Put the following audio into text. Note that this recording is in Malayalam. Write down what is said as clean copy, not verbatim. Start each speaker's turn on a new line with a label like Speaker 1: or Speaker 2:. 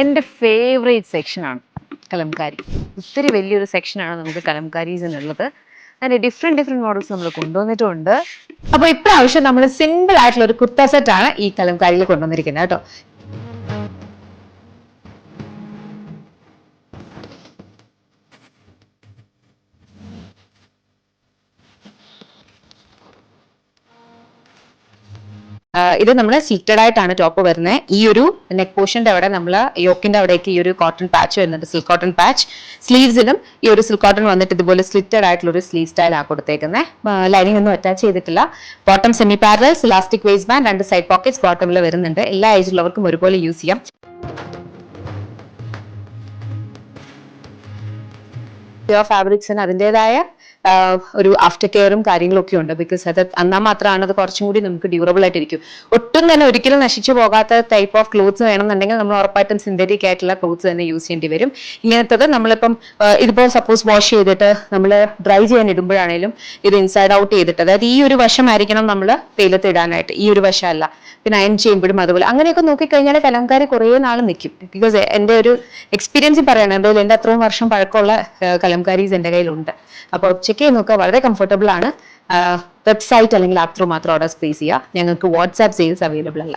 Speaker 1: എൻ്റെ ഫേവറേറ്റ് സെക്ഷനാണ് കലംകാരി. ഒത്തിരി വലിയൊരു സെക്ഷനാണ് നമുക്ക് കലംകാരീസിനുള്ളത്. അതിൻ്റെ ഡിഫറെൻറ്റ് മോഡൽസ് നമ്മൾ കൊണ്ടുവന്നിട്ടുണ്ട്. അപ്പോൾ ഇപ്രാവശ്യം നമ്മൾ സിമ്പിൾ ആയിട്ടുള്ള ഒരു കുർത്ത സെറ്റാണ് ഈ കലംകാരിയിൽ കൊണ്ടുവന്നിരിക്കുന്നത് കേട്ടോ. ഇത് നമ്മൾ സ്ലിറ്റഡ് ആയിട്ടാണ് ടോപ്പ് വരുന്നത്. ഈ ഒരു നെക്ക് പോർഷന്റെ അവിടെ നമ്മൾ യോക്കിന്റെ അവിടേക്ക് ഈ ഒരു കോട്ടൺ പാച്ച് വരുന്നുണ്ട്, സിൽക്ക് കോട്ടൺ പാച്ച്. സ്ലീവ്സിലും ഈ ഒരു സിൽക്ക് കോട്ടൺ വന്നിട്ട് ഇതുപോലെ സ്ലിറ്റഡ് ആയിട്ടുള്ള ഒരു സ്ലീവ് സ്റ്റൈൽ ആണ് കൊടുത്തേക്കുന്നത്. ലൈനിങ് ഒന്നും അറ്റാച്ച് ചെയ്തിട്ടില്ല. Bottom semi parallels, elastic waist band, 2 side pockets ബോട്ടമിൽ വരുന്നുണ്ട്. എല്ലാ ഏജിലുള്ളവർക്കും ഒരുപോലെ യൂസ് ചെയ്യാം. പ്യുവർ ഫാബ്രിക്സിന് അതിൻ്റെതായ ഒരു ആഫ്റ്റർ കെയറും കാര്യങ്ങളൊക്കെ ഉണ്ട്. ബിക്കോസ് അത് എന്നാൽ മാത്രമാണ് അത് കുറച്ചും കൂടി നമുക്ക് ഡ്യൂറബിൾ ആയിട്ടിരിക്കും. ഒട്ടും തന്നെ ഒരിക്കലും നശിച്ചു പോകാത്ത ടൈപ്പ് ഓഫ് ക്ലോത്ത്സ് വേണമെന്നുണ്ടെങ്കിൽ നമ്മൾ ഉറപ്പായിട്ടും സിന്തറ്റിക് ആയിട്ടുള്ള ക്ലോത്ത്സ് തന്നെ യൂസ് ചെയ്യേണ്ടി വരും. ഇങ്ങനത്തത് നമ്മളിപ്പം ഇതിപ്പോൾ സപ്പോസ് വാഷ് ചെയ്തിട്ട് നമ്മൾ ഡ്രൈ ചെയ്യാൻ ഇടുമ്പോഴാണെങ്കിലും ഇത് ഇൻസൈഡ് ഔട്ട് ചെയ്തിട്ട്, അതായത് ഈ ഒരു വശമായിരിക്കണം നമ്മൾ വെയിലത്ത് ഇടാനായിട്ട്, ഈ ഒരു വശമല്ല. പിന്നെ അയൺ ചെയ്യുമ്പോഴും അതുപോലെ അങ്ങനെയൊക്കെ നോക്കിക്കഴിഞ്ഞാൽ കലംകാരി കുറേ നാൾ നിൽക്കും. ബിക്കോസ് എൻ്റെ ഒരു എക്സ്പീരിയൻസിൽ പറയണം, എന്തായാലും എൻ്റെ അത്രയും വർഷം പഴക്കമുള്ള കലംകാരീസ് എൻ്റെ കയ്യിലുണ്ട്. അപ്പോൾ ചെക്ക് ചെയ്ത് നോക്കുക, വളരെ കംഫർട്ടബിൾ ആണ്. വെബ്സൈറ്റ് അല്ലെങ്കിൽ ആപ്പ് ത്രൂ മാത്രം ഓർഡർ പ്ലേസ് ചെയ്യുക. ഞങ്ങൾക്ക് വാട്സാപ്പ് സെയിൽസ് അവൈലബിൾ അല്ല.